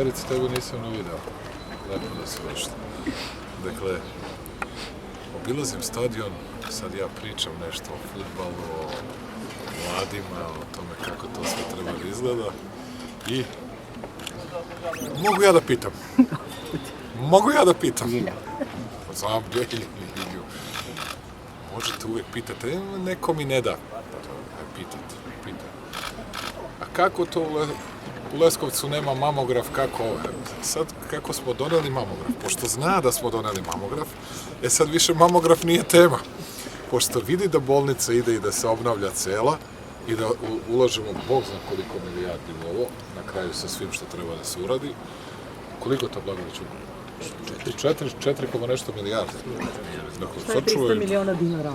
Verice, tebe nisam ni video. Lepo da se došli. Dakle, obilazim stadion, sad ja pričam nešto o fudbalu, o mladima, o tome kako to sve treba da izgleda. I mogu ja da pitam? Mogu ja da pitam? Znam gdje je Ilju. Možete uvijek pitati, neko mi ne da. Pitajte. A kako to u Leskovcu nema mamograf, kako ovo? Sad, kako smo doneli mamograf? Pošto zna da smo doneli mamograf, sad više mamograf nije tema. Pošto vidi da bolnica ide i da se obnavlja cela i da ulažemo, Bog zna koliko milijardi u ovo, na kraju sa svim što treba da se uradi. Koliko to Blagović uradi? 4, nešto milijardi. Dakle, 300 miliona dinara.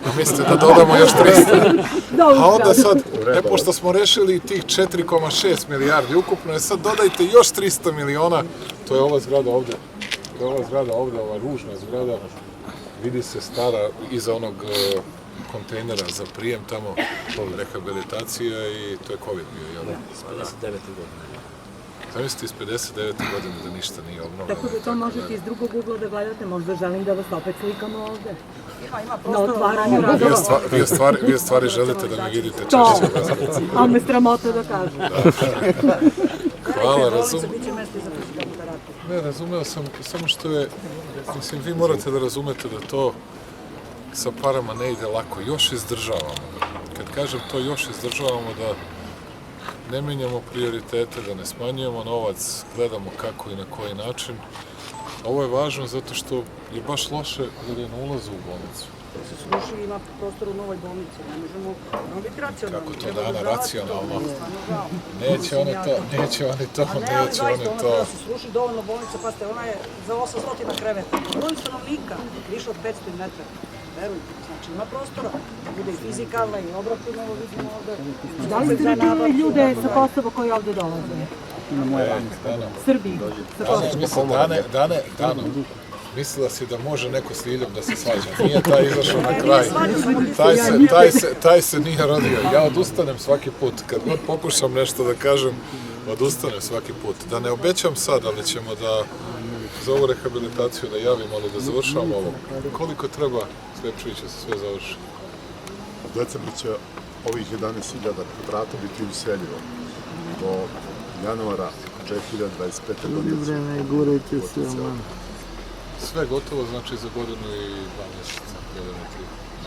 A mislite da dodamo još 300? A onda sad, pošto smo rešili tih 4,6 milijardi ukupno, sad dodajte još 300 miliona, to je ova zgrada ovde, ova ružna zgrada, vidi se stara iza onog kontejnera za prijem tamo, rehabilitacija i to je COVID bio, jel? Iz 59. godine. Zamislite iz 59. godine da ništa nije obnovljeno. Tako da to možete iz drugog ugla da gledate, možda želim da vas opet slikamo ovde. Ima Na prostor. otvaranju radova. Vi stvari želite da me vidite To, češće. ali me sramota da kažem. Hvala, razumem. Biće mesta i za fizikalnu terapiju. Ne, razumeo sam, samo što je, mislim, vi morate da razumete da to sa parama ne ide lako, još izdržavamo. Kad kažem to još izdržavamo da ne menjamo prioritete, da ne smanjujemo novac, gledamo kako i na koji način. Ovo je važno zato što je baš loše jer je na ulazu u bolnicu. Se sruši i ima prostor u novoj bolnici. Ne možemo biti racionalni. Kako to Dana racionalno? Neće oni to. Treba da se sruši dovoljno bolnica, pazite, ona je za 800 kreveta. Broj stanovnika, više od 500 metara. Verujte, znači ima prostora, da bude i fizikalna i obračuna, ovo vidimo ovde. Da li ste računali ljude sa Kosova koji ovde dolaze? Srbi sa Kosova. Dano, mislila si da može neko s Ljiljom da se svađa. Nije taj izašao na kraj. Taj se nije rodio. Ja odustanem svaki put. Kad god pokušam nešto da kažem, odustanem svaki put. Da ne obećam sad, ali ćemo da za ovu rehabilitaciju da javimo, ali da završavamo ovo. Koliko treba Slepčevića se sve završi? U decembru će ovih 11.000 kvadrata biti useljivo. Do januara 2025. godine. Sve gotovo, znači za godinu i 2 mjeseca, godinu i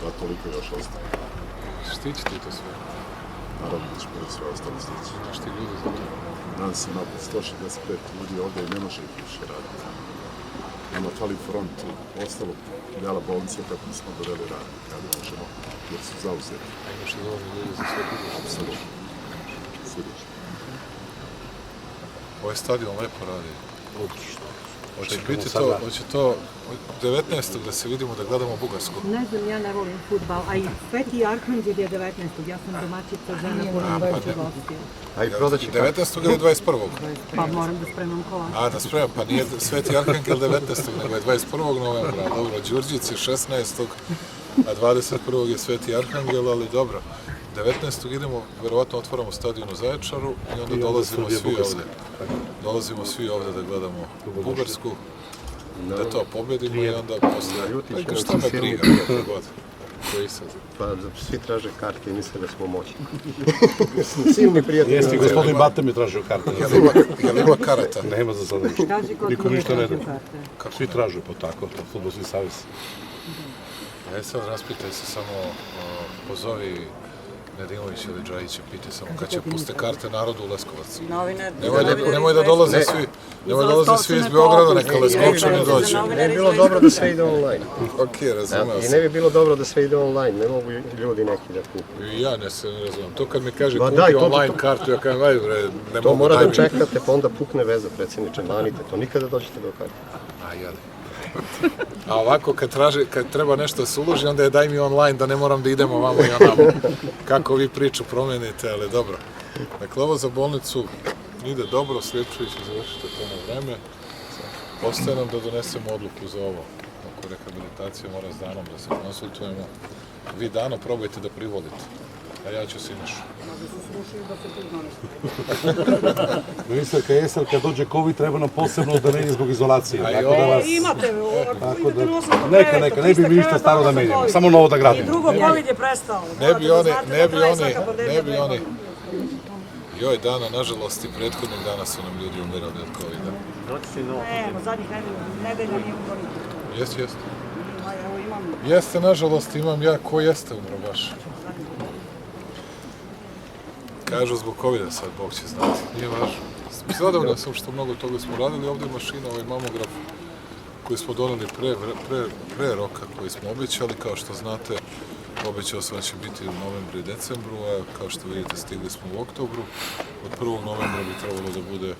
3. Da, toliko još ostane. Štići ti to sve? Naravno da ćemo da sve ostane stići. Znaš ti ljudi za to? Danas ima 165 ljudi ovde i ne može ih više raditi. Nama fali front, ostalo dela bolnice kako smo doveli raditi, ali možemo jer su zauzeti. A imaš i dovoljno ljudi za sve drugo? Apsolutno. Sigurno. Ovaj stadion lepo radi. Hoće to 19. da se vidimo da gledamo Bugarsku. Ne znam, ja ne volim fudbal, a i Sveti Arhangel je 19. Ja sam domaćica žena koja dođe gostija. A i prodaći 19. ili 21. Pa moram da spremam kolač. A, da spremam, pa nije Sveti Arhangel 19. nego je 21. novembra. Dobro, Đurđic je 16. a 21. je Sveti Arhangel, ali dobro. 19. idemo, verovatno otvaramo stadion u Zaječaru i onda dolazimo svi ovde. Dolazimo svi ovde da gledamo Bugarsku, da to pobedimo i onda posle... Pa šta me briga, kako god. Koji sad? Pa svi traže karte i misle da smo moćni. Silni prijatelji. Jeste, gospodin Bata mi tražio karte. Je li ima karata? Nema za sada ništa. Kaži ko Niko ti je ništa ne da. tražio karte. Svi traže po tako, to Fudbalski savez. Sad raspitaj se samo, pozovi Nedimović ili Džajića, pite samo kad će puste karte narodu u Leskovac. Nemoj da dolaze svi iz Beograda, neka Leskovčani dođu. Ne bi bilo dobro da sve ide online. Ok, razumeo I ne sam. bi bilo dobro da sve ide online, ne mogu ljudi neki da kupu. Ja ne razumem. To kad mi kaže Ma kupi daj, to- online kartu, ja kažem, aj bre, ne To mogu, mora daj da mi. čekate, pa onda pukne veza, predsjedniče, manite to, nikada dođete do karte. A jeli. A ovako kad treba nešto da se uloži, onda je daj mi online da ne moram da idemo vamo i onamo. Kako vi priču promenite, ali dobro. Dakle, ovo za bolnicu ide dobro, Sljepčević će završiti to na vreme. Ostaje nam da donesemo odluku za ovo. Oko rehabilitacije mora s Danom da se konsultujemo. Vi Dano probajte da privolite. A ja ću Sinišu. Možda su srušili da se tu donesti. Ministarka Jesel, kad dođe COVID, treba nam posebno odeljenje zbog izolacije. A Tako da vas... Imate, ako idete na 800 Neka, ne bi mi ništa staro da menjamo, samo novo da I gradimo. drugo, COVID je prestao. Ne bi oni, ne bi oni. Joj dana, nažalost, i prethodnih dana su nam ljudi umirali od COVID-a. Ne, zadnjih nedelja nije umro. Jeste. Evo imam. Jeste, nažalost, imam ja ko jeste umro baš. Kažu zbog COVID-a sad, Bog će znati. Nije važno. Zadovoljan sam što mnogo toga smo radili. Ovdje je mašina, ovaj mamograf koji smo doneli pre roka koji smo obećali. Kao što znate, obećao sam da će biti u novembru i decembru, a kao što vidite stigli smo u oktobru. Od 1. novembra bi trebalo da bude,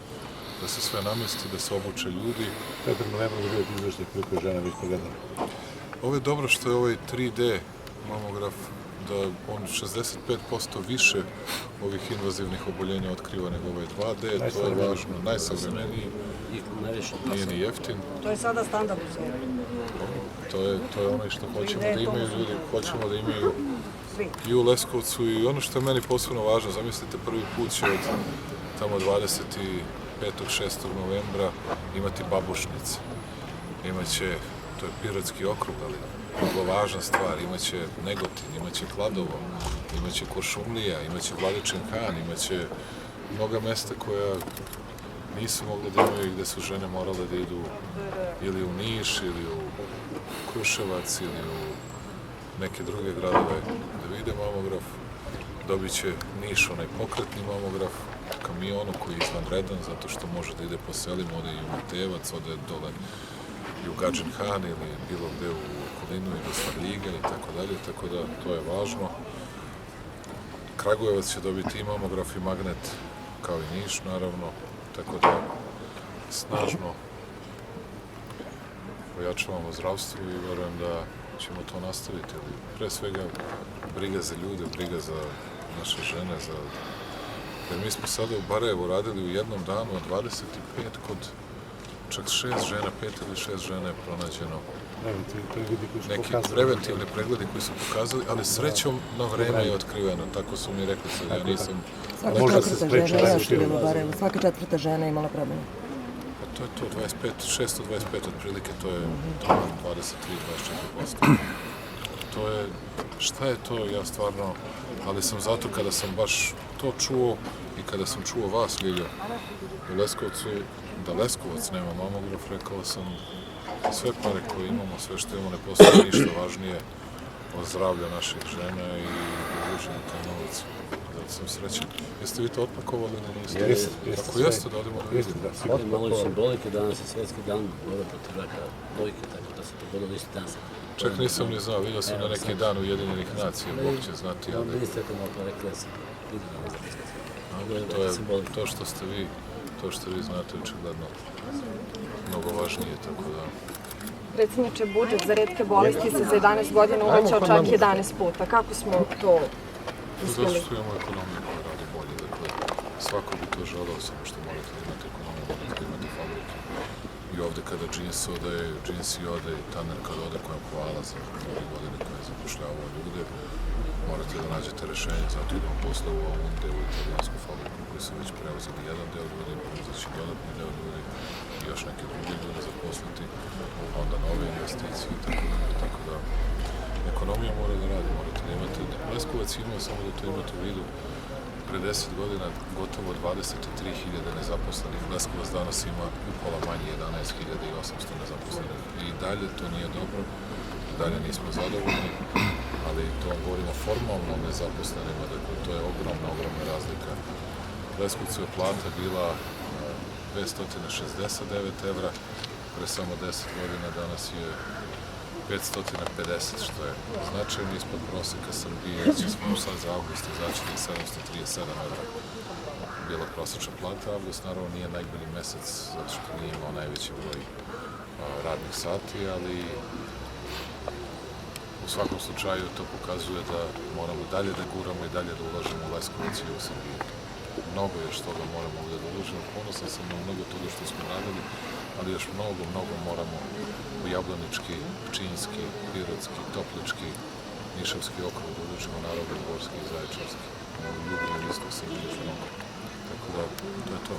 da se sve namesti, da se obuče ljudi. 4. novembra da vidjeti izveštaj koliko je žena već pregledana. Ovo je dobro što je ovaj 3D mamograf, da on 65% više ovih invazivnih oboljenja otkriva nego ovaj 2D, to je važno, najsavremeniji, nije ni jeftin. To je sada standard u zemlji. To je ono što hoćemo da imaju ljudi, hoćemo da imaju i u Leskovcu i ono što je meni posebno važno, zamislite prvi put će od tamo 25. 6. novembra imati babušnice, imaće, to je Pirotski okrug, ali vrlo važna stvar, imaće Negotin, imaće Kladovo, imaće Kuršumlija, imaće Vladičin Han, imaće mnoga mesta koja nisu mogli da imaju, gde su žene morale da idu ili u Niš, ili u Kruševac, ili u neke druge gradove da vide mamograf. Dobit će Niš onaj pokretni mamograf, kamionu koji je izvanredan, zato što može da ide po selima, ode i u Matejevac, ode dole i u Gadžin Han ili bilo gde u okolinu i do Svarljiga i tako da to je važno. Kragujevac će dobiti i mamograf i magnet kao i Niš, naravno, tako da snažno ojačavamo zdravstvo i verujem da ćemo to nastaviti. Ali pre svega briga za ljude, briga za naše žene, jer mi smo sada u Barajevu radili u jednom danu od 25 kod čak 6 žena, 5 ili 6 žena je pronađeno. Neki preventivni pregledi koji su pokazali, ali srećom na vreme je otkriveno, tako su mi rekli sad, ja nisam... Svaka četvrta žena je imala problema. To je to, 625 otprilike, to je 23-24%. To je, šta je to, ja stvarno, ali sam zato kada sam baš to čuo i kada sam čuo vas, Ljiljo, u Leskovcu, da Leskovac nema mamograf, rekao sam, sve pare koje imamo, sve što imamo, ne postoji ništa važnije od zdravlja naših žena i da uložimo taj novac. Zato sam srećan. Jeste vi to otpakovali ili niste? Ako jeste, da odemo da vidimo. Malo simbolike, danas je svjetski dan borbe protiv raka dojke, tako da se pogodilo isti dan. Čak nisam ni znao, vidio sam na neki dan Ujedinjenih nacija, Bog će znati, ali... Ministre, to malo rekli da sam vidio na zapisku. To je to što vi znate, očigledno mnogo važnije, tako da... Predsjedniče, budžet za retke bolesti se za 11 godina uvećao čak 11 puta. Kako smo to uspjeli? Zato što imamo ekonomiju koja radi bolje, dakle, svako bi to želeo, samo što morate da imate ekonomiju, morate da imate fabrike. I ovde kada Džinsi ode i Tanner kada ode koja koala za 2 godine koja je zapošljavao ljude, morate da nađete rešenje, zato idemo posle u Aunde, u italijansku fabriku koji su već preuzeli jedan deo ljudi, preuzeći dodatni deo ljudi i još neke druge ljude zaposliti, onda nove investicije i tako da ekonomija mora da radi, morate da imate. Leskovac ima, samo da to imate u vidu, pre 10 godina gotovo 23.000 nezaposlenih. Leskovac danas ima upola manje 11.800 nezaposlenih. I dalje to nije dobro, dalje nismo zadovoljni, ali to govorimo formalno o nezaposlenima, dakle to je ogromna razlika. Leskovcu je plata bila 269 evra, pre samo 10 godina, danas je 550, što je značajno ispod proseka Srbije, jer smo sad za avgust izaći da je 737 evra bila prosječna plata. Avgust naravno nije najbolji mesec, zato što nije imao najveći broj radnih sati, ali u svakom slučaju to pokazuje da moramo dalje da guramo i dalje da ulažemo u Leskovac i u Srbiju. Mnogo još toga moramo ovdje da uložimo, ponosan sam na mnogo toga što smo radili, ali još mnogo moramo u Jablanički, Pčinjski, Pirotski, Toplički, Nišavski okrug, da učimo Narodni, Borski i Zaječarski. Ljubim isto Srbije još mnogo. Tako da, to je to.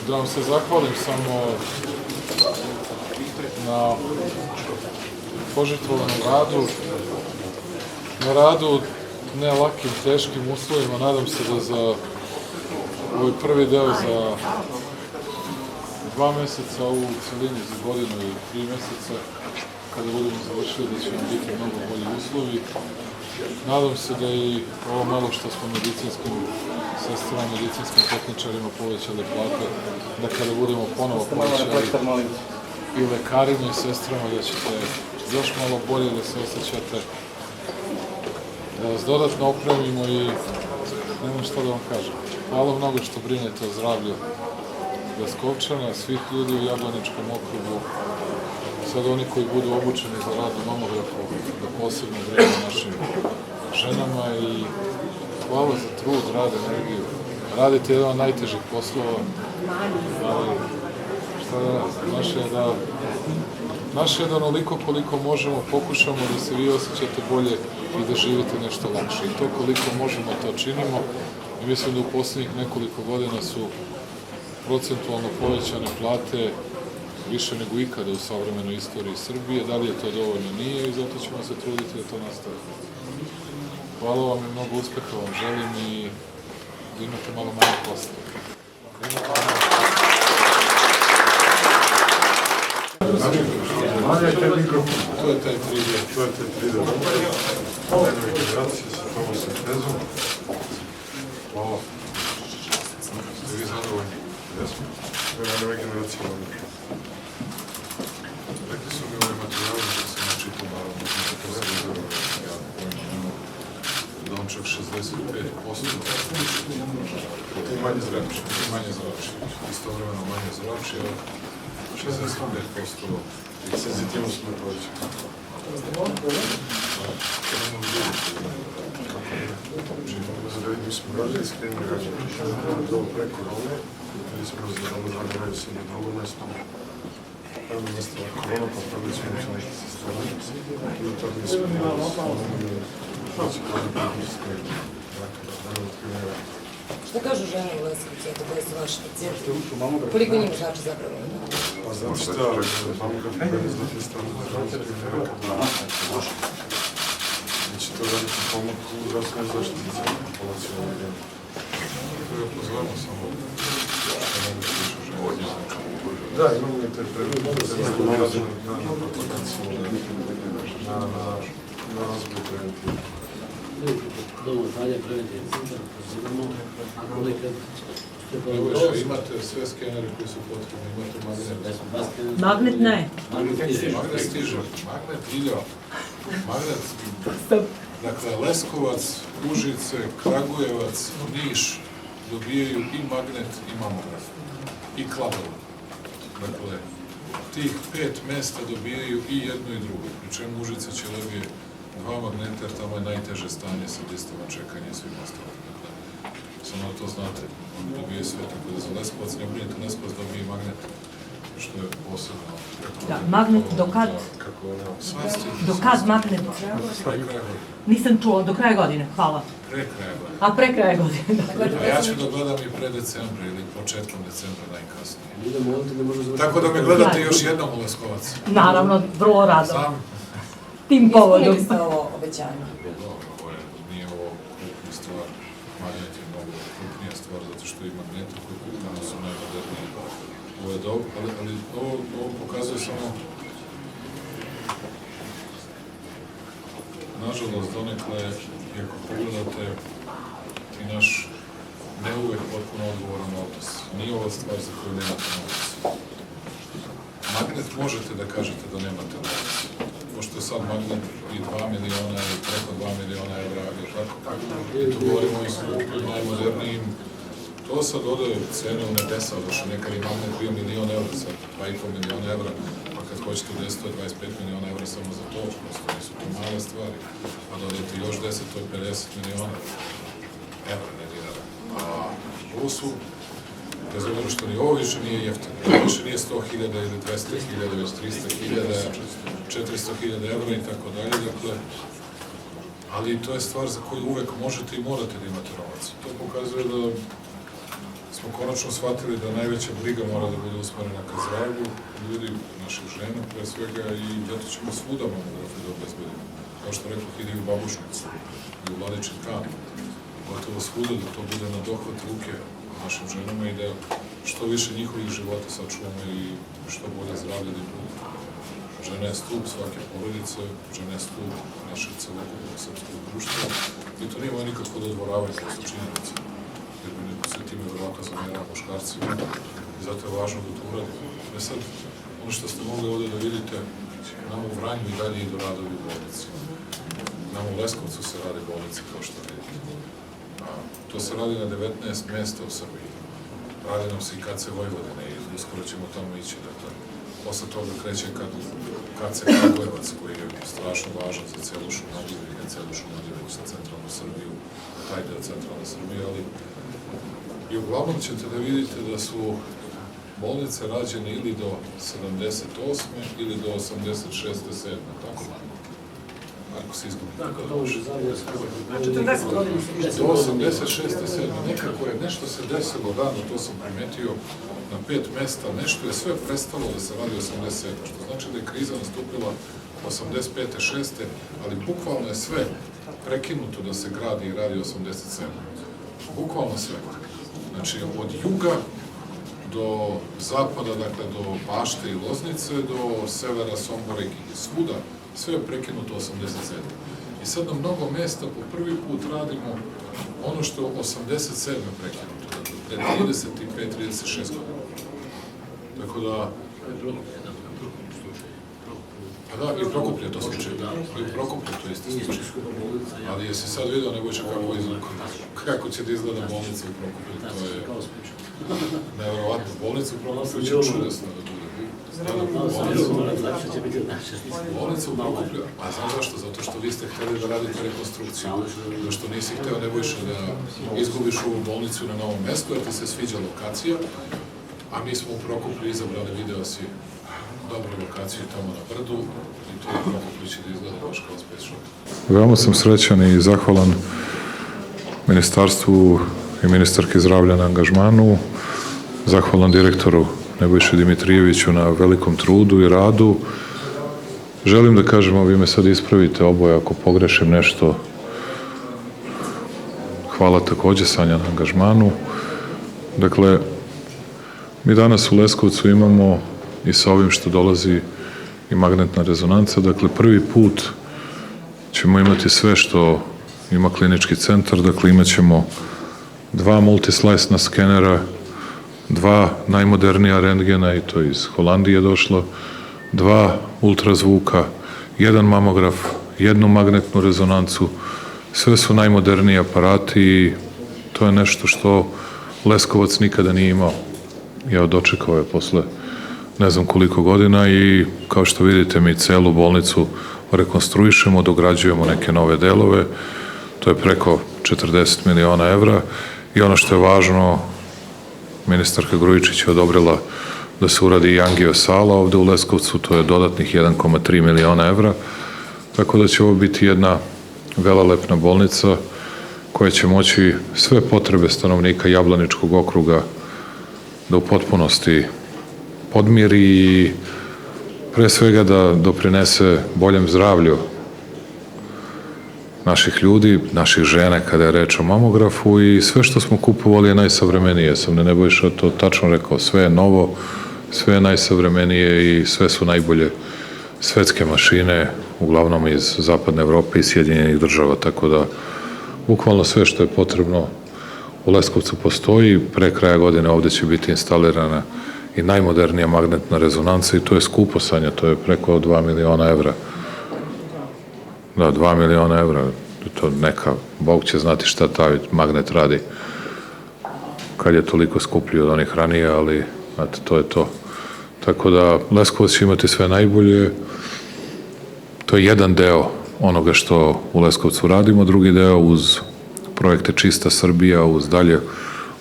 Da vam se zahvalim samo na požrtvovanom radu, na radu ne lakim, teškim uslovima. Nadam se da za ovaj prvi deo za 2 meseca, u celini za godinu i 3 meseca, kada budemo završili, da će vam biti mnogo bolji uslovi. Nadam se da i ovo malo što smo medicinskim sestrama, medicinskim tehničarima povećali plate, da kada budemo ponovo povećali i lekarima i sestrama, da ćete još malo bolje da se osjećate, da vas dodatno opremimo i nemam što da vam kažem. Hvala mnogo što brinete o zdravlju Leskovčana, svih ljudi u Jablaničkom okrugu, sad oni koji budu obučeni za rad na mamografu, da posebno brinu našim ženama i hvala za trud, rad, energiju. Radite jedan od najtežih poslova, ali šta da rad, naše je da onoliko koliko možemo pokušamo da se vi osjećate bolje i da živite nešto lakše. I to koliko možemo to činimo i mislim da u poslednjih nekoliko godina su procentualno povećane plate više nego ikada u savremenoj istoriji Srbije. Da li je to dovoljno? Nije i zato ćemo se truditi da to nastavi. Hvala vam i mnogo uspeha vam želim i da imate malo manje posla. To je taj 3D. To je taj 3D. Nove generacije sa tomosintezom. Hvala. Ste vi zadovoljni? Jesmo. To je nove generacije. Rekli su mi ovaj materijal da se načitu, naravno, da to se izgleda, ja pojmenu da on čak 65% i manje zrači, istovremeno manje zrači, a 65% i senzitivnost na prođe. Mi smo radili screening građana do pre korone, mi smo razgledali radili se na drugom mestu. Evo nastala korona, pa pravili smo neki neki sistemi i od toga mi smo Šta kažu žene u Leskovcu, ako koje su vaši pacijenti? Koliko njima znači zapravo? Pa znate šta, mamograf je znati stvarno zdravstveni nekada. Mi će to raditi pomoć u zdravstvenoj zaštiti za populaciju ove vrijeme. To je pozvamo samo što mogu slično žene. Da, imamo i te preglede, da se nalazi na propaganciju, na razboj preventivno. Dovoljno dalje preventivni centar, pozivamo, koliko imate sve skenere koji su potrebni, imate magnet. Magnet ne. Magnet stiže, magnet iljao. Magnet, dakle, Leskovac, Užice, Kragujevac, Niš dobijaju i magnet i mamograf. I Kladovo. Dakle, tih 5 mesta dobijaju i jedno i drugo. Pri čemu Užice će dobije 2 magneta, jer tamo je najteže stanje sa listama čekanja i svim ostalim. Dakle, samo da to znate, on dobije sve, tako da za Leskovac ne brinete, Leskovac dobije magnet, što je posebno. Da, magnet do kad? Do kad magnet? Nisam čula, do kraja godine, hvala. Pre kraja godine. A pre kraja godine, A ja ću da gledam i pre decembra ili početkom decembra najkasnije. Tako da me gledate još jednom u Leskovac. Naravno, vrlo rado. Sam. Tim povodom. Ispunili ste ovo obećanje? Nije ovo krupna stvar. Magnet je mnogo krupnija stvar, zato što i magneti koji kupljamo su najmoderniji. Ovo je dobro, ali ovo pokazuje samo nažalost donekle, i ako pogledate, ti naš ne uvek potpuno odgovoran odnos. Nije ova stvar za koju nemate novac. Magnet možete da kažete da nemate novac. Pošto je sad magnet i 2 miliona i preko 2 miliona evra, je tako? I tu govorimo o najmodernijim. To sad ode cene u nebesa, došlo nekad i magnet bio milion evra, sad 2,5 miliona evra, pa kad hoćete u 10, to je 25 miliona evra samo za to, prosto nisu to male stvari, a dodajte još 10, to je 50 miliona evra, ne dinara. A ovo su, bez obzira što ni ovo više nije jeftino, ovo više nije 100.000 ili 200.000, već 300.000, 400.000 evra i tako dalje, dakle, ali to je stvar za koju uvek možete i morate da imate novac. To pokazuje da smo konačno shvatili da najveća briga mora da bude usmerena ka zdravlju ljudi, naših žena, pre svega, i zato ćemo svuda mamografi da obezbedimo. Kao što rekao, ide i u Babušnicu, i u Vladičin kan, gotovo svuda da to bude na dohvat ruke našim ženama i da što više njihovih života sačuvamo i što bolje zdravlje da budu. Žena je stup svake porodice, žena je stup našeg celokupnog srpskog društva i to nije moje nikako dodvoravanje, to su činjenice. Jer mi se time verovatno zamera muškarcima i zato je važno da to uradimo. Ne sad, ono što ste mogli ovde da vidite, nam u Vranju i dalje idu radovi u bolnici. Nam u Leskovcu se rade bolnice, kao što vidite. To se radi na 19 mesta u Srbiji. Radi nam se i KC Vojvodine i uskoro ćemo tamo ići. Dakle, posle toga kreće KC Kragujevac, koji je strašno važan za celu Šumadiju i ne celu Šumadiju, za centralnu Srbiju, taj deo centralne Srbije, ali i uglavnom ćete da vidite da su bolnice rađene ili do 78. ili do 86. 7. Tako? Ako se izgubi. Tako, to može zavljati. 40 godina se više. Do 86. 7. Nekako je nešto se desilo rano, to sam primetio, na 5 mesta, nešto je sve prestalo da se radi 87. Što znači da je kriza nastupila 85. 6. ali bukvalno je sve prekinuto da se gradi i radi 87. Bukvalno sve. Znači, od juga do zapada, dakle, do Bašte i Loznice, do severa, Sombora i svuda, sve je prekinuto 87. I sad na mnogo mesta po prvi put radimo ono što je 87. prekinuto, dakle, pre 35-36 godina. Tako da... Pa da, i Prokuplje to slučaj. I Prokuplje to isti slučaj. Ali jesi sad vidio, Nebojša, kako će da izgleda bolnica u Prokuplju, to je nevjerovatno. Bolnica u Prokuplju će čudesno da bude. Bolnica u Prokuplju, a znam zašto? Zato što vi ste hteli da radite rekonstrukciju. Zato što nisi hteo, Nebojša, da izgubiš ovu bolnicu na novom mestu, jer ti se sviđa lokacija, a mi smo u Prokuplju izabrali, video si dobru lokaciju tamo na brdu i to je Prokuplju će da izgleda baš kao Space Shop. Veoma sam srećan i zahvalan Ministarstvu i ministarki zdravlja na angažmanu, zahvalan direktoru Nebojši Dimitrijeviću na velikom trudu i radu. Želim da kažem, a vi me sad ispravite oboje ako pogrešim nešto. Hvala takođe Sanja na angažmanu. Dakle, mi danas u Leskovcu imamo i sa ovim što dolazi i magnetna rezonanca. Dakle, prvi put ćemo imati sve što ima klinički centar. Dakle, imat ćemo 2 multislajsna skenera, 2 najmodernija rentgena, i to iz Holandije došlo, 2 ultrazvuka, 1 mamograf, 1 magnetnu rezonancu. Sve su najmoderniji aparati i to je nešto što Leskovac nikada nije imao. Ja dočekao je posle ne znam koliko godina i kao što vidite mi celu bolnicu rekonstruišemo, dograđujemo neke nove delove. To je preko 40 miliona evra i ono što je važno, ministarka Grujičić je odobrila da se uradi i angio sala ovde u Leskovcu, to je dodatnih 1,3 miliona evra, tako da će ovo biti jedna velelepna bolnica koja će moći sve potrebe stanovnika Jablaničkog okruga da u potpunosti podmiri i pre svega da doprinese boljem zdravlju naših ljudi, naših žene kada je reč o mamografu i sve što smo kupovali je najsavremenije. Sam ne Nebojša to tačno rekao, sve je novo, sve je najsavremenije i sve su najbolje svetske mašine, uglavnom iz Zapadne Evrope i Sjedinjenih država, tako da bukvalno sve što je potrebno u Leskovcu postoji. Pre kraja godine ovde će biti instalirana i najmodernija magnetna rezonanca i to je skupo, Sanja, to je preko 2 miliona evra. Da, 2 miliona evra. To neka, Bog će znati šta taj magnet radi kad je toliko skuplji od onih ranije, ali znate, to je to. Tako da Leskovac će imati sve najbolje. To je jedan deo onoga što u Leskovcu radimo, drugi deo uz projekte Čista Srbija, uz dalje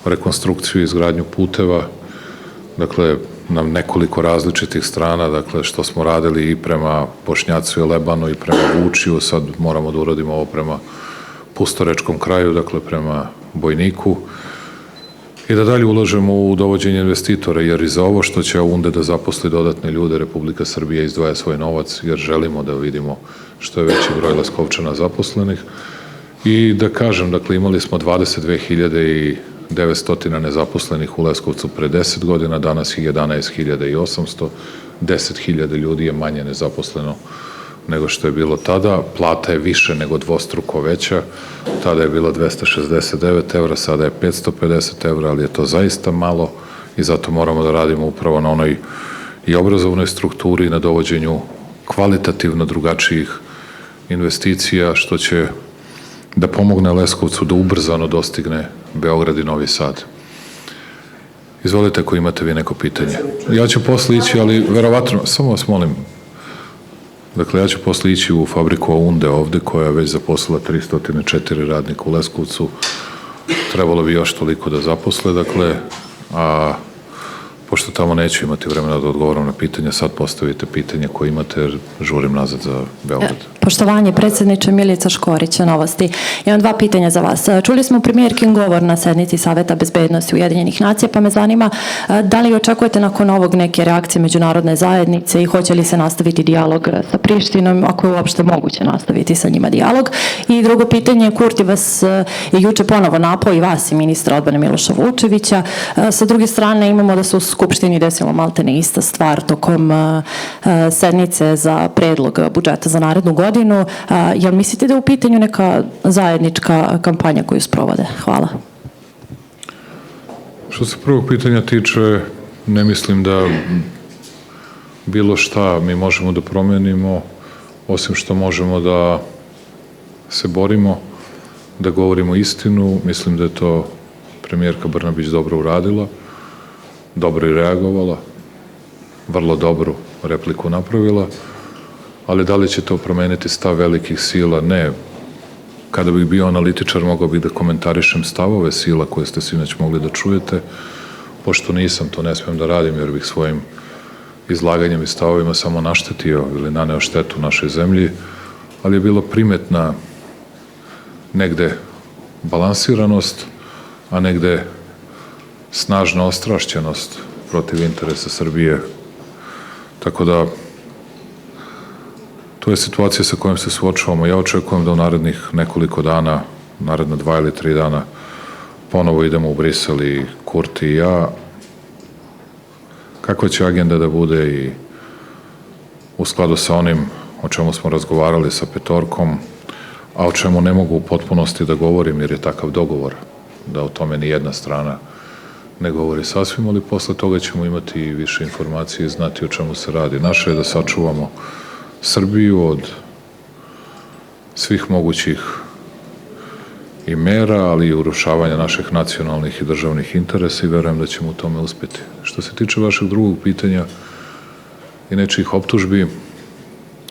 rekonstrukciju i izgradnju puteva, dakle, na nekoliko različitih strana, dakle, što smo radili i prema Bošnjacu i Lebanu i prema Vučiju, sad moramo da uradimo ovo prema Pustorečkom kraju, dakle, prema Bojniku, i da dalje ulažemo u dovođenje investitora, jer i za ovo što će Aunde da zaposli dodatne ljude, Republika Srbija izdvaja svoj novac, jer želimo da vidimo što je veći broj Leskovčana zaposlenih. I da kažem, dakle, imali smo 22.900 nezaposlenih u Leskovcu pre 10 godina, danas ih 11.800, 10.000 ljudi je manje nezaposleno nego što je bilo tada. Plata je više nego dvostruko veća, tada je bila 269 evra, sada je 550 evra, ali je to zaista malo i zato moramo da radimo upravo na onoj i obrazovnoj strukturi i na dovođenju kvalitativno drugačijih investicija, što će da pomogne Leskovcu da ubrzano dostigne Beograd i Novi Sad. Izvolite ako imate vi neko pitanje. Ja ću posle ići, ali verovatno, samo vas molim, dakle, ja ću posle ići u fabriku Aunde ovde, koja je već zaposlila 304 radnika u Leskovcu. Trebalo bi još toliko da zaposle, dakle, a pošto tamo neću imati vremena da odgovoram na pitanja, sad postavite pitanje koje imate, jer žurim nazad za Beograd. Poštovanje, predsjedniče, Milica Škorić, Novosti. Imam dva pitanja za vas. Čuli smo premijerkin govor na sednici Saveta bezbednosti Ujedinjenih nacija, pa me zanima da li očekujete nakon ovog neke reakcije međunarodne zajednice i hoće li se nastaviti dijalog sa Prištinom, ako je uopšte moguće nastaviti sa njima dijalog. I drugo pitanje, Kurti vas je juče ponovo napao i vas i ministra odbrane Miloša Vučevića. Sa druge strane imamo da se u Skupštini desilo maltene ista stvar tokom sednice za predlog budžeta za narednu godinu. Jel mislite da je u pitanju neka zajednička kampanja koju sprovode? Hvala. Što se prvog pitanja tiče, ne mislim da bilo šta mi možemo da promenimo, osim što možemo da se borimo, da govorimo istinu. Mislim da je to premijerka Brnabić dobro uradila, dobro i reagovala, vrlo dobru repliku napravila, ali da li će to promeniti stav velikih sila? Ne. Kada bih bio analitičar, mogao bih da komentarišem stavove sila koje ste sinoć mogli da čujete. Pošto nisam, to ne smem da radim, jer bih svojim izlaganjem i stavovima samo naštetio ili naneo štetu našoj zemlji, ali je bilo primetna negde balansiranost, a negde snažna ostrašćenost protiv interesa Srbije. Tako da, to je situacija sa kojom se suočavamo. Ja očekujem da u narednih nekoliko dana, naredna 2 ili 3 dana, ponovo idemo u Brisel i Kurti i ja. Kakva će agenda da bude i u skladu sa onim o čemu smo razgovarali sa petorkom, a o čemu ne mogu u potpunosti da govorim jer je takav dogovor, da o tome ni jedna strana ne govori sasvim, ali posle toga ćemo imati više informacije i znati o čemu se radi. Naše je da sačuvamo Srbiju od svih mogućih i mera, ali i urušavanja naših nacionalnih i državnih interesa i verujem da ćemo u tome uspeti. Što se tiče vašeg drugog pitanja i nečijih optužbi,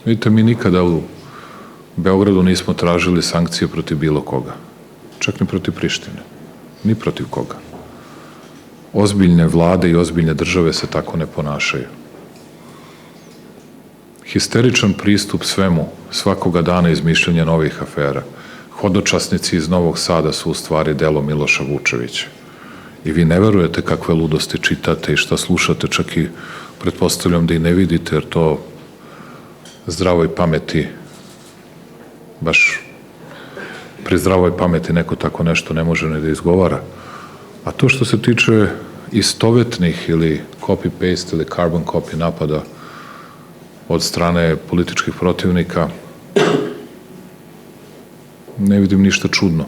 vidite, mi nikada u Beogradu nismo tražili sankcije protiv bilo koga, čak ni protiv Prištine, ni protiv koga. Ozbiljne vlade i ozbiljne države se tako ne ponašaju. Histeričan pristup svemu, svakoga dana izmišljanja novih afera. Hodočasnici iz Novog Sada su u stvari delo Miloša Vučevića. I vi ne verujete kakve ludosti čitate i šta slušate, čak i pretpostavljam da i ne vidite, jer to zdravoj pameti, baš pri zdravoj pameti neko tako nešto ne može ni da izgovara. A to što se tiče istovetnih ili copy-paste ili carbon copy napada od strane političkih protivnika, ne vidim ništa čudno.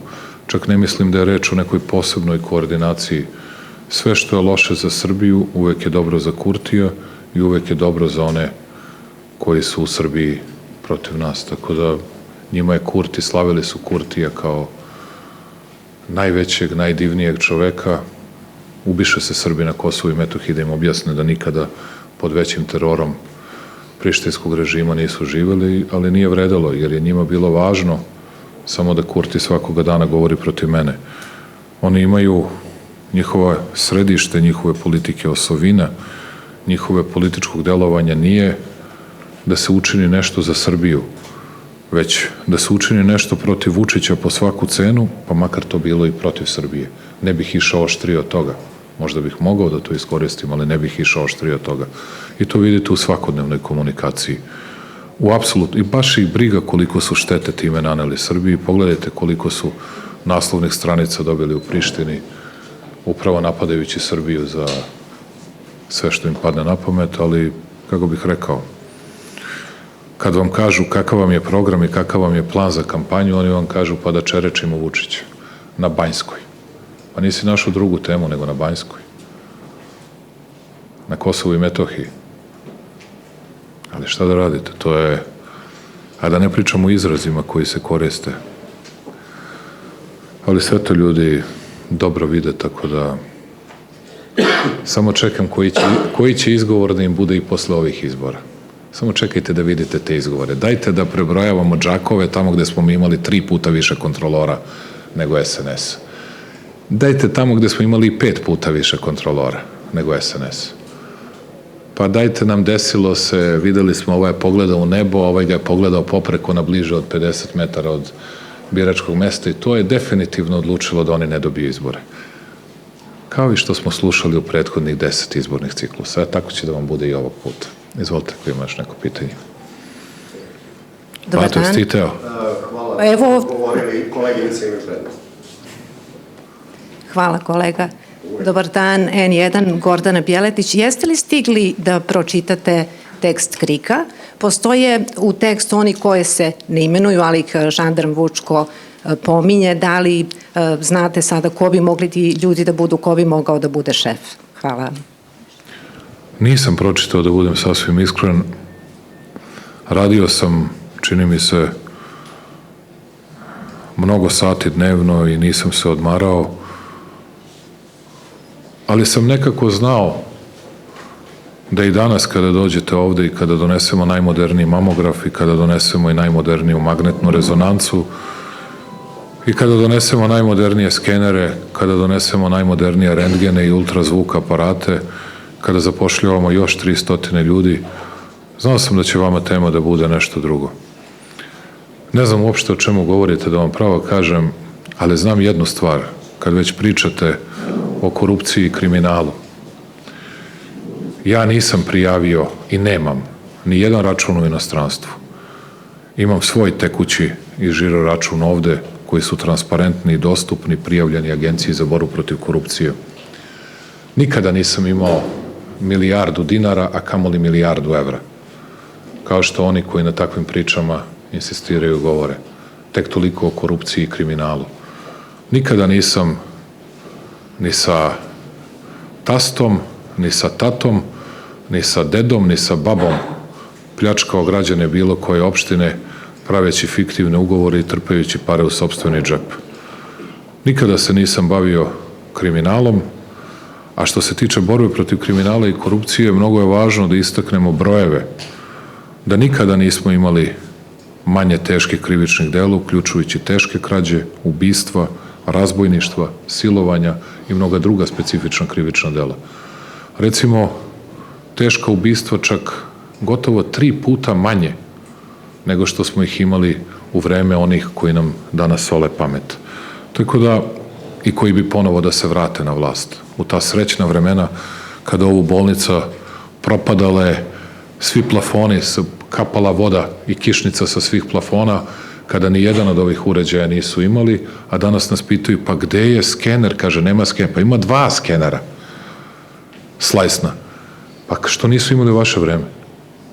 čak ne mislim da je reč o nekoj posebnoj koordinaciji. Sve što je loše za Srbiju uvek je dobro za Kurtija i uvek je dobro za one koji su u Srbiji protiv nas. Tako da njima je Kurti, slavili su Kurtija kao najvećeg, najdivnijeg čoveka. Ubiše se Srbi na Kosovu i Metohiji da im objasne da nikada pod većim terorom prištinskog režima nisu živeli, ali nije vredelo, jer je njima bilo važno samo da Kurti svakoga dana govori protiv mene. Oni imaju njihova središte, njihove politike, osovina, njihove političkog delovanja nije da se učini nešto za Srbiju, već da se učini nešto protiv Vučića po svaku cenu, pa makar to bilo i protiv Srbije. Ne bih išao oštrije od toga. Možda bih mogao da to iskoristim, ali ne bih išao oštrije od toga. I to vidite u svakodnevnoj komunikaciji. U apsolutno, i baš ih briga koliko su štete time naneli Srbiji. Pogledajte koliko su naslovnih stranica dobili u Prištini, upravo napadajući Srbiju za sve što im padne na pamet, ali, kako bih rekao, kad vam kažu kakav vam je program i kakav vam je plan za kampanju, oni vam kažu pa da čerečimo Vučića na Banjskoj. Pa nisi našao drugu temu nego na Banjskoj. Na Kosovu i Metohiji. Ali šta da radite? To je... A da ne pričamo o izrazima koji se koriste. Ali sve to ljudi dobro vide, tako da samo čekam koji će izgovor da im bude i posle ovih izbora. Samo čekajte da vidite te izgovore. Dajte da prebrojavamo džakove tamo gde smo mi imali 3 puta više kontrolora nego SNS. Dajte tamo gde smo imali 5 puta više kontrolora nego SNS. Pa dajte nam, desilo se, videli smo, ovaj je pogledao u nebo, ovaj ga je pogledao popreko na bliže od 50 metara od biračkog mesta i to je definitivno odlučilo da oni ne dobiju izbore. Kao i što smo slušali u prethodnih 10 izbornih ciklusa. Tako će da vam bude i ovog puta. Izvolite, ako imaš neko pitanje. Dobar dan. Ti Teo. Pa evo, Koleginice imaju prednost. hvala kolega. Dobar dan, N1, Gordana Bjeletić. Jeste li stigli da pročitate tekst KRIK-a? Postoje u tekstu oni koje se ne imenuju, ali ih žandarm Vučko pominje. Da li znate sada ko bi mogli ti ljudi da budu, ko bi mogao da bude šef? Hvala. Nisam pročitao, da budem sasvim iskren. Radio sam, čini mi se, mnogo sati dnevno i nisam se odmarao, ali sam nekako znao da i danas kada dođete ovde i kada donesemo najmoderniji mamograf i kada donesemo i najmoderniju magnetnu rezonancu i kada donesemo najmodernije skenere, kada donesemo najmodernije rentgene i ultrazvuk aparate, kada zapošljavamo još 300 ljudi, znao sam da će vama tema da bude nešto drugo. Ne znam uopšte o čemu govorite, da vam pravo kažem, ali znam jednu stvar, kad već pričate o korupciji i kriminalu. Ja nisam prijavio i nemam ni jedan račun u inostranstvu. Imam svoj tekući i žiro račun ovde, koji su transparentni i dostupni, prijavljeni Agenciji za borbu protiv korupcije. Nikada nisam imao milijardu dinara, a kamoli milijardu evra. Kao što oni koji na takvim pričama insistiraju govore. Tek toliko o korupciji i kriminalu. Nikada nisam ni sa tastom, ni sa tatom, ni sa dedom, ni sa babom pljačkao građane bilo koje opštine, praveći fiktivne ugovore i trpajući pare u sopstveni džep. Nikada se nisam bavio kriminalom, a što se tiče borbe protiv kriminala i korupcije, mnogo je važno da istaknemo brojeve, da nikada nismo imali manje teških krivičnih dela, uključujući teške krađe, ubistva, razbojništva, silovanja i mnoga druga specifična krivična dela. Recimo, teška ubistva čak gotovo 3 puta manje nego što smo ih imali u vreme onih koji nam danas sole pamet. Tako da, i koji bi ponovo da se vrate na vlast. U ta srećna vremena, kada ovu bolnica propadale, svi plafoni, kapala voda i kišnica sa svih plafona, kada ni jedan od ovih uređaja nisu imali, a danas nas pitaju, pa gde je skener? Kaže, nema skener. Pa ima 2 skenera. Slajsna. Pa što nisu imali u vaše vreme?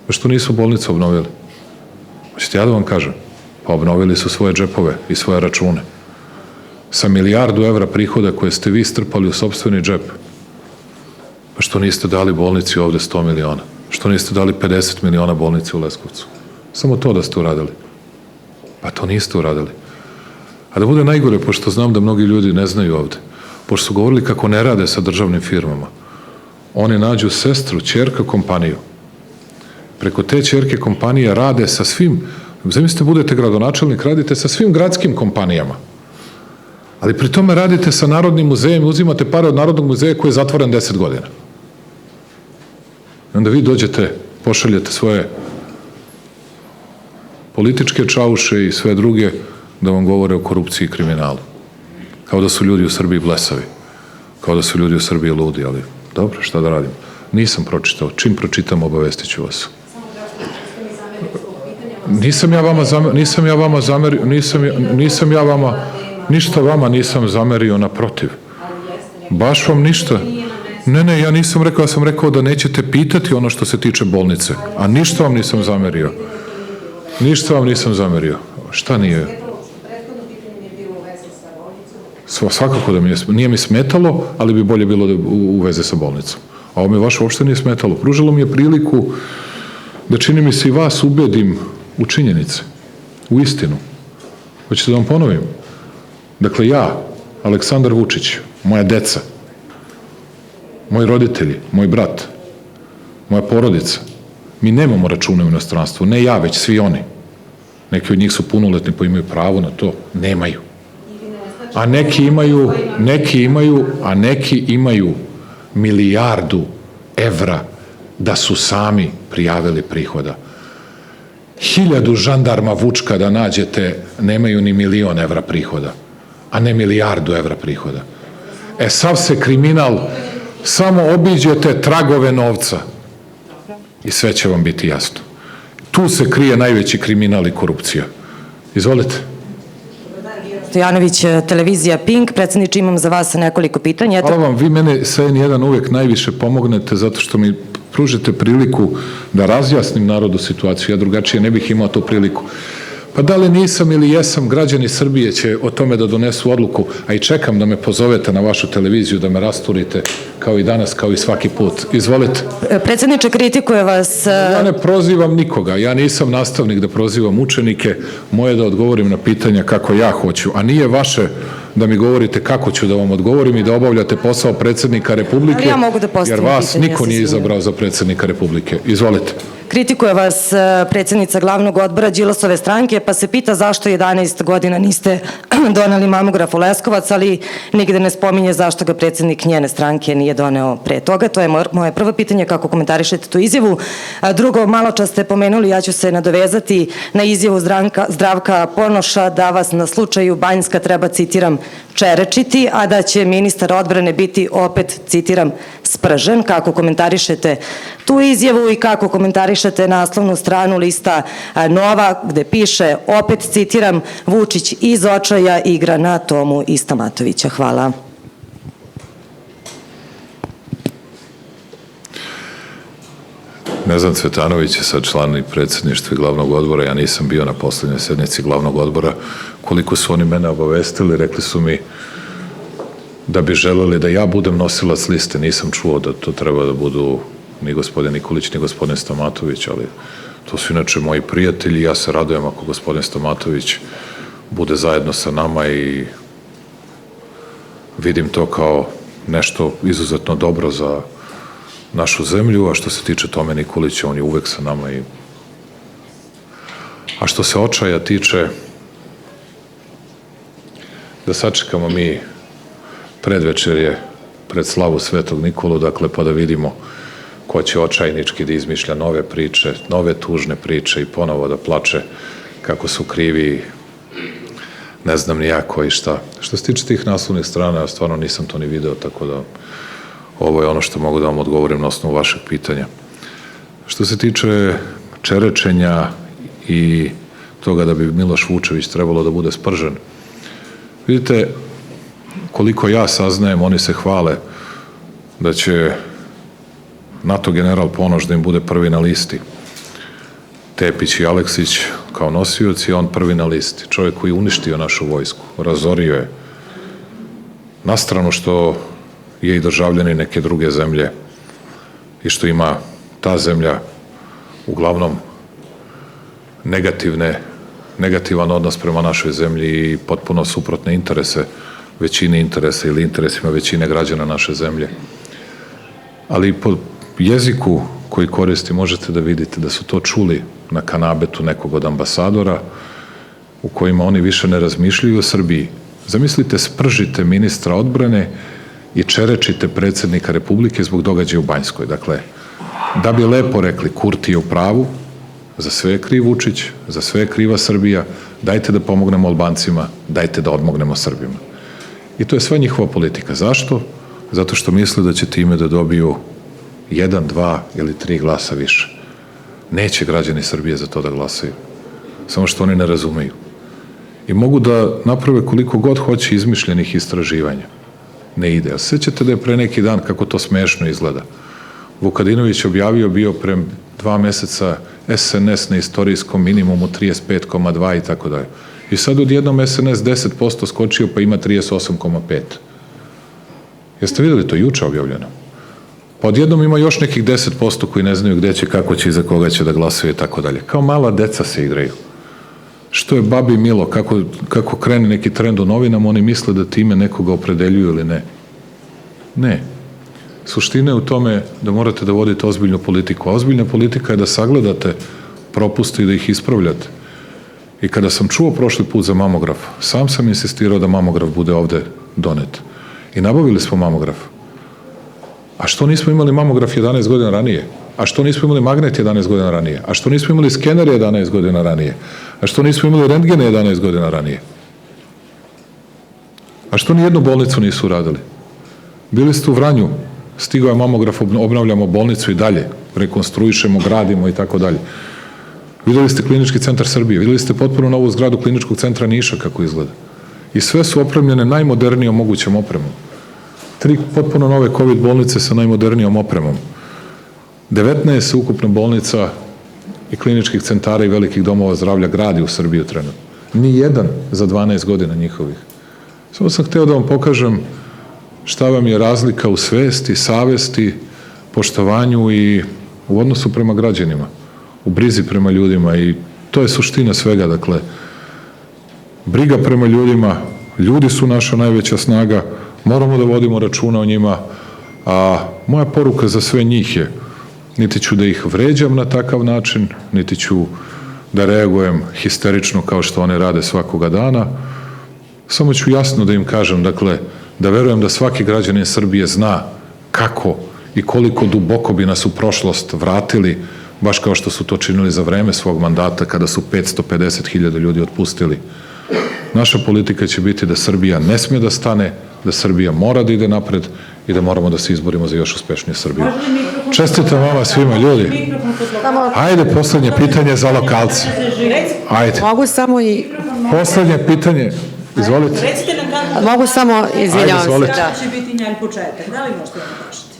Pa što nisu bolnicu obnovili? Hoćete ja da vam kažem? Pa obnovili su svoje džepove i svoje račune. sa milijardu evra prihoda koje ste vi strpali u sopstveni džep? Pa što niste dali bolnici ovde 100 miliona? Što niste dali 50 miliona bolnici u Leskovcu? Samo to da ste uradili. Pa to niste uradili. A da bude najgore, pošto znam da mnogi ljudi ne znaju ovde, pošto su govorili kako ne rade sa državnim firmama, oni nađu sestru, ćerka kompaniju. Preko te ćerke kompanije rade sa svim, zamislite budete gradonačelnik, radite sa svim gradskim kompanijama. Ali pri tome radite sa Narodnim muzejem i uzimate pare od Narodnog muzeja koji je zatvoren 10 godina. I onda vi dođete, pošaljete svoje političke čauše i sve druge da vam govore o korupciji i kriminalu. Kao da su ljudi u Srbiji blesavi. Kao da su ljudi u Srbiji ludi, ali dobro, šta da radim? Nisam pročitao. Čim pročitam, obavestit ću vas. Nisam ja vama zamerio, ništa vama nisam zamerio, naprotiv. Baš vam ništa. Ne, ja nisam rekao, ja sam rekao da nećete pitati ono što se tiče bolnice. A ništa vam nisam zamerio. Ništa vam nisam zamerio. Šta nije? Svakako da nije mi smetalo, ali bi bolje bilo da u veze sa bolnicom. A ovo mi baš uopšte nije smetalo. Pružilo mi je priliku da čini mi se i vas ubedim u činjenice, u istinu. Hoćete da vam ponovim? Dakle, ja, Aleksandar Vučić, moja deca, moji roditelji, moj brat, moja porodica, mi nemamo račune u inostranstvu, ne ja, već svi oni. Neki od njih su punoletni pa imaju pravo na to, nemaju. A neki imaju milijardu evra da su sami prijavili prihoda. 1000 žandarma Vučka da nađete nemaju ni 1.000.000 evra prihoda, a ne milijardu evra prihoda. Sav se kriminal, samo obiđete tragove novca i sve će vam biti jasno. Tu se krije najveći kriminal i korupcija. Izvolite. Stojanović, televizija Pink. Predsjedniče, imam za vas nekoliko pitanja. Hvala vam, vi mene sa N1 uvek najviše pomognete zato što mi pružite priliku da razjasnim narodu situaciju. Ja drugačije ne bih imao tu priliku. Pa da li nisam ili jesam, građani Srbije će o tome da donesu odluku, a i čekam da me pozovete na vašu televiziju, da me rasturite kao i danas, kao i svaki put. Izvolite. Predsjedniče, kritikuje vas... Ja ne prozivam nikoga, ja nisam nastavnik da prozivam učenike, moje da odgovorim na pitanja kako ja hoću, a nije vaše da mi govorite kako ću da vam odgovorim i da obavljate posao predsjednika Republike, jer vas niko nije izabrao za predsjednika Republike. Izvolite. Kritikuje vas predsjednica glavnog odbora Đilasove stranke, pa se pita zašto 11 godina niste doneli mamograf u Leskovac, ali nigde ne spominje zašto ga predsjednik njene stranke nije doneo pre toga. To je moje prvo pitanje, kako komentarišete tu izjavu. Drugo, malo čas ste pomenuli, ja ću se nadovezati na izjavu Zdravka Ponoša da vas na slučaju Banjska treba, citiram, čerečiti, a da će ministar odbrane biti opet, citiram, spržen. Kako komentarišete tu izjavu i kako komentarišete naslovnu stranu lista Nova, gde piše, opet citiram, Vučić iz očaja igra na Tomu Istamatovića. Hvala. Ne znam, Cvetanović je sad član i predsjedništva glavnog odbora, ja nisam bio na poslednjoj sednici glavnog odbora. Koliko su oni mene obavestili, rekli su mi da bi želeli da ja budem nosilac liste. Nisam čuo da to treba da budu ni gospodin Nikolić, ni gospodin Stamatović, ali to su inače moji prijatelji. Ja se radujem ako gospodin Stamatović bude zajedno sa nama i vidim to kao nešto izuzetno dobro za našu zemlju, a što se tiče Tome Nikolića, on je uvek sa nama. A što se očaja tiče, da sačekamo mi predvečerje pred slavu Svetog Nikolu, dakle, pa da vidimo ko će očajnički da izmišlja nove priče, nove tužne priče i ponovo da plače kako su krivi, ne znam ni ja ko i šta. Što se tiče tih naslovnih strana, ja stvarno nisam to ni video, tako da ovo je ono što mogu da vam odgovorim na osnovu vašeg pitanja. Što se tiče čerečenja i toga da bi Miloš Vučević trebalo da bude spržen, vidite, koliko ja saznajem, oni se hvale da će NATO general Ponoš da im bude prvi na listi. Tepić i Aleksić kao nosioci, on prvi na listi. Čovjek koji je uništio našu vojsku, razorio je, Na stranu što je i državljani neke druge zemlje i što ima ta zemlja uglavnom negativan odnos prema našoj zemlji i potpuno suprotne interese, većine interesa ili interesima većine građana naše zemlje. Ali po jeziku koji koristi možete da vidite da su to čuli na kanabetu nekog od ambasadora u kojima oni više ne razmišljaju o Srbiji. Zamislite, spržite ministra odbrane i čerečite predsjednika Republike zbog događaja u Banjskoj. Dakle, da bi lepo rekli, Kurti je u pravu, za sve je kriv Vučić, za sve je kriva Srbija, dajte da pomognemo Albancima, dajte da odmognemo Srbima. I to je sva njihova politika. Zašto? Zato što misle da će time da dobiju 1, 2 ili 3 glasa više. Neće građani Srbije za to da glasaju. Samo što oni ne razumeju. I mogu da naprave koliko god hoće izmišljenih istraživanja. Ne ide. A sećate da je pre neki dan, kako to smešno izgleda, Vukadinović objavio bio pre 2 meseca SNS na istorijskom minimumu 35,2 i tako dalje. I sad odjednom SNS 10% skočio pa ima 38,5. Jeste videli to? Juče objavljeno. Pa odjednom ima još nekih 10% koji ne znaju gde će, kako će i za koga će da glasuje i tako dalje. Kao mala deca se igraju. Što je babi milo, kako krene neki trend u novinama, oni misle da time nekoga opredeljuju ili ne. Ne. Suština je u tome da morate da vodite ozbiljnu politiku. A ozbiljna politika je da sagledate propuste i da ih ispravljate. I kada sam čuo prošli put za mamograf, sam sam insistirao da mamograf bude ovde donet. I nabavili smo mamograf. A što nismo imali mamograf 11 godina ranije? A što nismo imali magnet 11 godina ranije? A što nismo imali skener 11 godina ranije? A što nismo imali rentgene 11 godina ranije? A što ni jednu bolnicu nisu uradili? Bili ste u Vranju, stigao je mamograf, obnavljamo bolnicu i dalje, rekonstruišemo, gradimo i tako dalje. Videli ste Klinički centar Srbije, videli ste potpuno novu zgradu Kliničkog centra Niša kako izgleda. I sve su opremljene najmodernijom mogućom opremom. 3 potpuno nove COVID bolnice sa najmodernijom opremom. 19 ukupna bolnica i kliničkih centara i velikih domova zdravlja gradi u Srbiju trenutno. Ni jedan za 12 godina njihovih. Samo sam hteo da vam pokažem šta vam je razlika u svesti, savesti, poštovanju i u odnosu prema građanima, u brizi prema ljudima i to je suština svega. Dakle, briga prema ljudima, ljudi su naša najveća snaga, moramo da vodimo računa o njima, a moja poruka za sve njih je, niti ću da ih vređam na takav način, niti ću da reagujem histerično kao što one rade svakoga dana, samo ću jasno da im kažem, dakle, da verujem da svaki građanin Srbije zna kako i koliko duboko bi nas u prošlost vratili, baš kao što su to činili za vreme svog mandata kada su 550.000 ljudi otpustili. Naša politika će biti da Srbija ne sme da stane, da Srbija mora da ide napred i da moramo da se izborimo za još uspešniju Srbiju. Čestitam vama svima, ljudi. Ajde, poslednje pitanje za lokalce. Ajde. Mogu samo i... Poslednje pitanje. Izvolite. Mogu samo, izvinjavam se. Da će biti njen početak. Da li možete da kažete?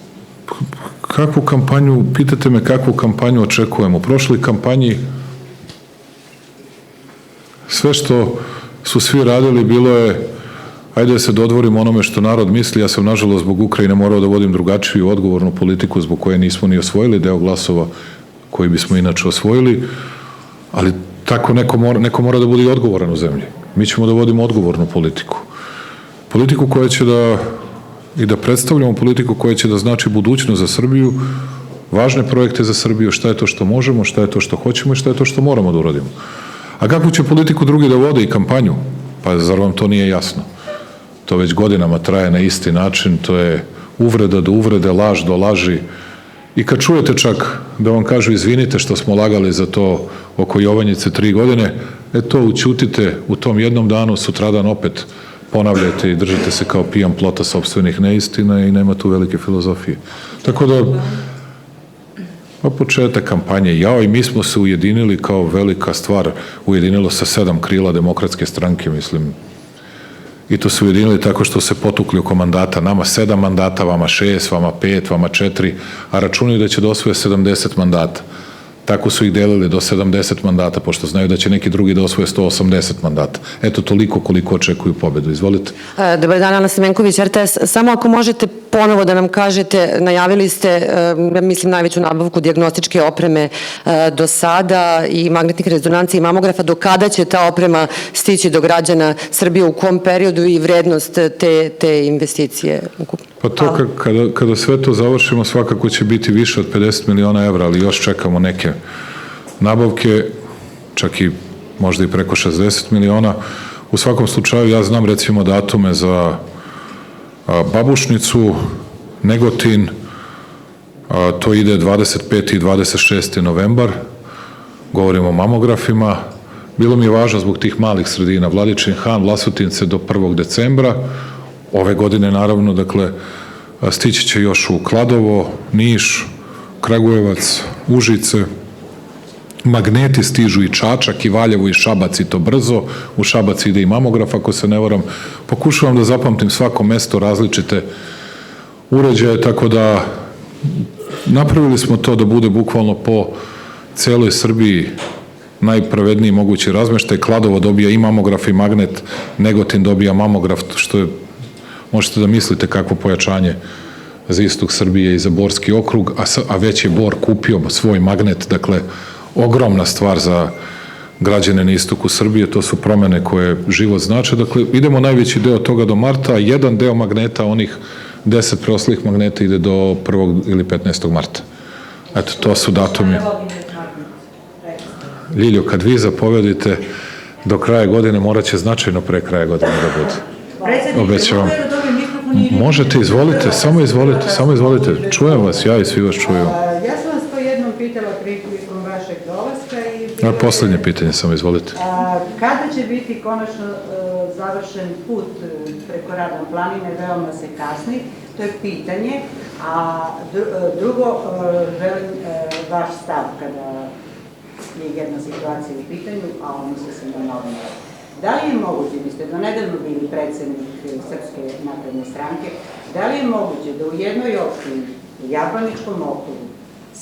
Kakvu kampanju, pitate me kakvu kampanju očekujemo. U prošloj kampanji sve što su svi radili bilo je ajde da se dodvorimo onome što narod misli. Ja sam nažalost zbog Ukrajine morao da vodim drugačiju odgovornu politiku zbog koje nismo ni osvojili deo glasova koji bismo inače osvojili, ali tako neko mora da bude i odgovoran u zemlji. Mi ćemo da vodimo odgovornu politiku. Politiku koja će da predstavljamo politiku koja će da znači budućnost za Srbiju, važne projekte za Srbiju, šta je to što možemo, šta je to što hoćemo i šta je to što moramo da uradimo. A kakvu će politiku drugi da vode i kampanju? Pa zar vam to nije jasno? To već godinama traje na isti način, to je uvreda do uvrede, laž do laži. I kad čujete čak da vam kažu izvinite što smo lagali za to oko Jovanjice 3 godine, to ućutite u tom jednom danu, sutradan opet ponavljate i držite se kao pijan plota sopstvenih neistina i nema tu velike filozofije. Tako da, pa početak kampanje, i mi smo se ujedinili kao velika stvar, ujedinilo se 7 krila Demokratske stranke, mislim, i to su ujedinili tako što se potukli oko mandata, nama 7 mandata, vama 6, vama 5, vama 4, a računaju da će da osvoje 70 mandata. Tako su ih delili do 70 mandata, pošto znaju da će neki drugi da osvoje 180 mandata. Eto, toliko koliko očekuju pobedu. Izvolite. Dobar dan, Ana Semenković, RTS. Samo ako možete ponovo da nam kažete, najavili ste, mislim, najveću nabavku dijagnostičke opreme do sada i magnetnih rezonanci i mamografa. Do kada će ta oprema stići do građana Srbije, u kom periodu i vrednost te investicije ukupno? Pa to kada sve to završimo, svakako će biti više od 50 miliona evra, ali još čekamo neke nabavke, čak i možda i preko 60 miliona. U svakom slučaju, ja znam recimo datume za Babušnicu, Negotin, to ide 25. i 26. novembar, govorimo o mamografima. Bilo mi je važno zbog tih malih sredina, Vladičin Han, Vlasotince do 1. decembra, ove godine naravno, dakle, stići će još u Kladovo, Niš, Kragujevac, Užice, magneti stižu i Čačak i Valjevo i Šabac i to brzo, u Šabac ide i mamograf ako se ne varam. Pokušavam da zapamtim svako mesto, različite uređaje, tako da napravili smo to da bude bukvalno po celoj Srbiji najpravedniji mogući razmeštaj. Kladovo dobija i mamograf i magnet, Negotin dobija mamograf, što je, možete da mislite kakvo pojačanje za istok Srbije i za Borski okrug, a već je Bor kupio svoj magnet, dakle, ogromna stvar za građane na istoku Srbije, to su promene koje život znače. Dakle, idemo najveći deo toga do marta, a jedan deo magneta, onih 10 preostalih magneta ide do 1. ili 15. marta. Eto, to su datumi. Ljiljo, kad vi zapovedite do kraja godine, morat će značajno pre kraja godine da bude. Obećavam. Možete, izvolite, samo izvolite. Čujem vas, ja i svi vas čuju. Ja sam vas po jednom pitala prilikom vašeg dolaska i... Poslednje pitanje, samo izvolite. Kada će biti konačno završen put preko Radan planine, veoma se kasni, to je pitanje, a drugo, želim vaš stav kada je jedna situacija u pitanju, a odnosi se na novinare. Da li je moguće, vi ste donedavno bili predsednik Srpske napredne stranke, da li je moguće da u jednoj opštini, u Jablaničkom okrugu,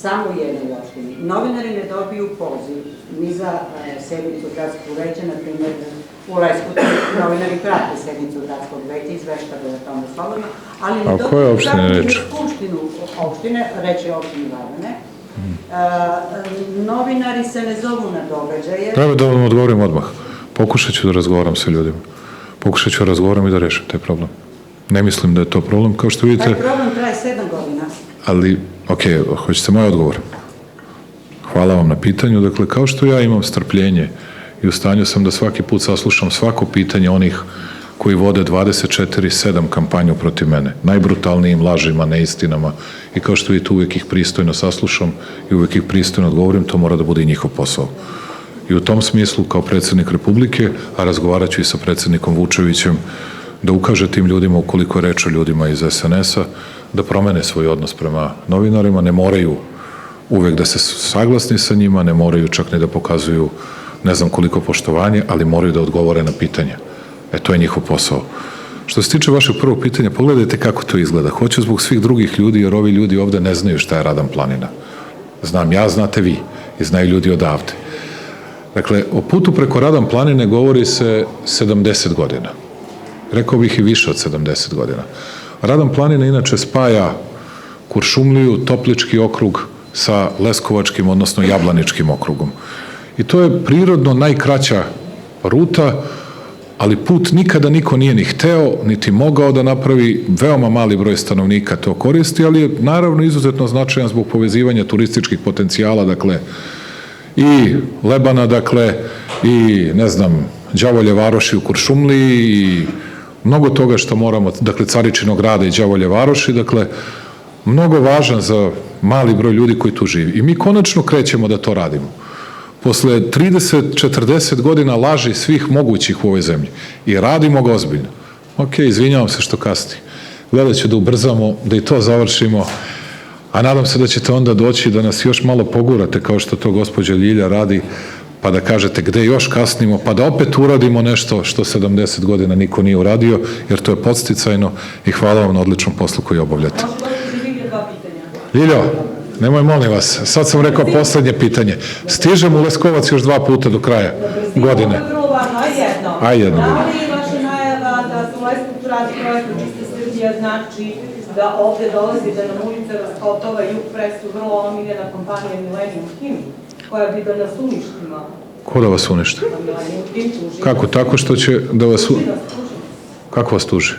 samo u jednoj opštini, novinari ne dobiju poziv ni za sednicu gradskog veća, na primjer u Leskovcu novinari prate sednicu gradskog veća, izveštavaju o tome slobodno, ali ne dobiju za skupštinu opštine, reći je opštini Varvane, novinari se ne zovu na događaje. Treba da vam odgovorim odmah. Pokušat ću da razgovaram sa ljudima. Pokušat ću da razgovaram i da rešim taj problem. Ne mislim da je to problem, kao što vidite... Taj problem traje 7 godina. Ali, hoćete moj odgovor? Hvala vam na pitanju. Dakle, kao što ja imam strpljenje i u stanju sam da svaki put saslušam svako pitanje onih koji vode 24/7 kampanju protiv mene, najbrutalnijim lažima, neistinama, i kao što vidite uvijek ih pristojno saslušam i uvijek ih pristojno odgovorim, to mora da bude i njihov posao. I u tom smislu, kao predsednik Republike, a razgovarat ću i sa predsednikom Vučevićem, da ukaže tim ljudima, ukoliko je reč o ljudima iz SNS-a, da promene svoj odnos prema novinarima, ne moraju uvek da se saglasni sa njima, ne moraju čak ni da pokazuju ne znam koliko poštovanje, ali moraju da odgovore na pitanja. To je njihov posao. Što se tiče vašeg prvog pitanja, pogledajte kako to izgleda. Hoću zbog svih drugih ljudi, jer ovi ljudi ovde ne znaju šta je Radan planina. Znam ja, znate vi i znaju ljudi odavde. Dakle, o putu preko Radan planine govori se 70 godina. Rekao bih i više od 70 godina. Radan planina inače spaja Kuršumliju, Toplički okrug sa Leskovačkim, odnosno Jablaničkim okrugom. I to je prirodno najkraća ruta, ali put nikada niko nije ni hteo, niti mogao da napravi, veoma mali broj stanovnika to koristi, ali je naravno izuzetno značajan zbog povezivanja turističkih potencijala, dakle, i Lebana, dakle, i, ne znam, Đavolje Varoši u Kuršumliji i mnogo toga što moramo, dakle, Caričinog grada i Đavolje Varoši, dakle, mnogo važan za mali broj ljudi koji tu živi. I mi konačno krećemo da to radimo. Posle 30-40 godina laži svih mogućih u ovoj zemlji. I radimo ga ozbiljno. Izvinjavam se što kasni. Gledat ću da ubrzamo, da i to završimo, a nadam se da ćete onda doći da nas još malo pogurate, kao što to gospođa Ljilja radi, pa da kažete gde još kasnimo, pa da opet uradimo nešto što 70 godina niko nije uradio, jer to je podsticajno i hvala vam na odličnom poslu koji obavljate. Ljiljo, Nemoj, molim vas. Sad sam rekao poslednje pitanje. Stižem u Leskovac još 2 puta do kraja godine. A jedno. Da li vaša najava da se u Leskovcu radi projekat Čista Srbija znači da ovde dolazi da nam ulica Raskotova i Jug Presu vrlo omiljena kompanija Millennium Kim, koja bi da nas uništima? Ko da vas uništi? Millennium Kim tuži. Kako? Tako što će da vas... Kako vas tuži?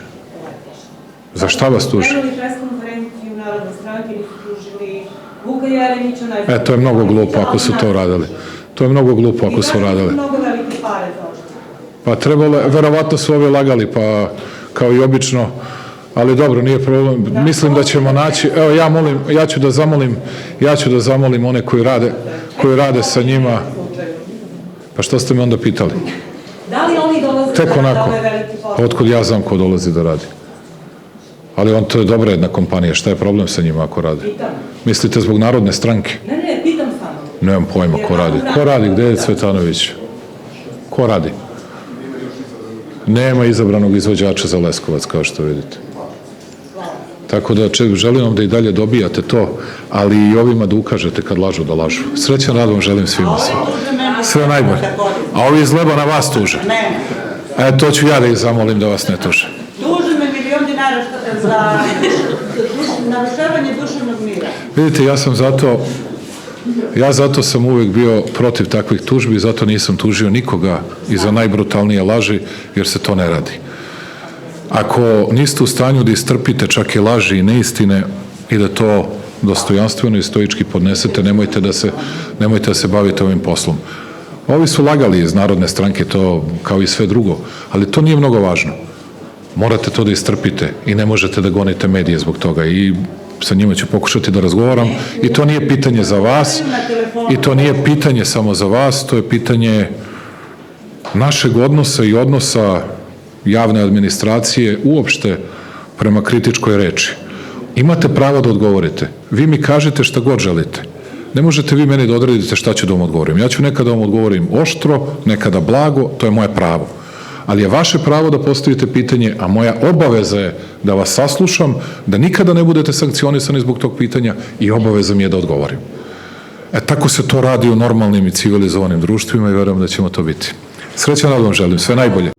Za šta vas tuži? Krenuli preskonferenciju Narodne stranke, nisu tužili Vuka Jeremića. To je mnogo glupo ako su to radili. To je mnogo glupo ako su radili. Mnogo velike pare za ovo. Pa trebalo, verovatno su ovi lagali, pa kao i obično, ali dobro, nije problem. Mislim da ćemo naći, evo ja ću da zamolim one koji rade sa njima. Pa što ste me onda pitali? Da li oni dolaze Tek da onako. ove velike posle? Pa otkud ja znam ko dolazi da radi? Ali to je dobra jedna kompanija, šta je problem sa njima ako radi? Mislite zbog Narodne stranke? Ne, pitam samo. Nemam pojma ko radi. Ko radi? Gde je Cvetanović? Ko radi? Nema izabranog izvođača za Leskovac, kao što vidite. Tako da želim vam da i dalje dobijate to, ali i ovima da ukažete kad lažu da lažu. Srećan rad vam želim svima. Sve najbolje. A ovi iz Lebana vas tuže. To ću ja da ih zamolim da vas ne tuže. Duže me $1.000.000 za narušavanje duševnog mira. Vidite, ja zato sam uvek bio protiv takvih tužbi, zato nisam tužio nikoga i za najbrutalnije laži, jer se to ne radi. Ako niste u stanju da istrpite čak i laži i neistine i da to dostojanstveno i stoički podnesete, nemojte da se bavite ovim poslom. Ovi su lagali iz Narodne stranke, to kao i sve drugo, ali to nije mnogo važno. Morate to da istrpite i ne možete da gonite medije zbog toga i sa njima ću pokušati da razgovaram i to nije pitanje za vas i to nije pitanje samo za vas, to je pitanje našeg odnosa i odnosa javne administracije uopšte prema kritičkoj reči. Imate pravo da odgovorite. Vi mi kažete šta god želite. Ne možete vi meni da odredite šta ću da vam odgovorim. Ja ću nekada vam odgovorim oštro, nekada blago, to je moje pravo. Ali je vaše pravo da postavite pitanje, a moja obaveza je da vas saslušam, da nikada ne budete sankcionisani zbog tog pitanja i obaveza mi je da odgovorim. Tako se to radi u normalnim i civilizovanim društvima i verujem da ćemo to biti. Srećan rad vam želim, sve najbolje.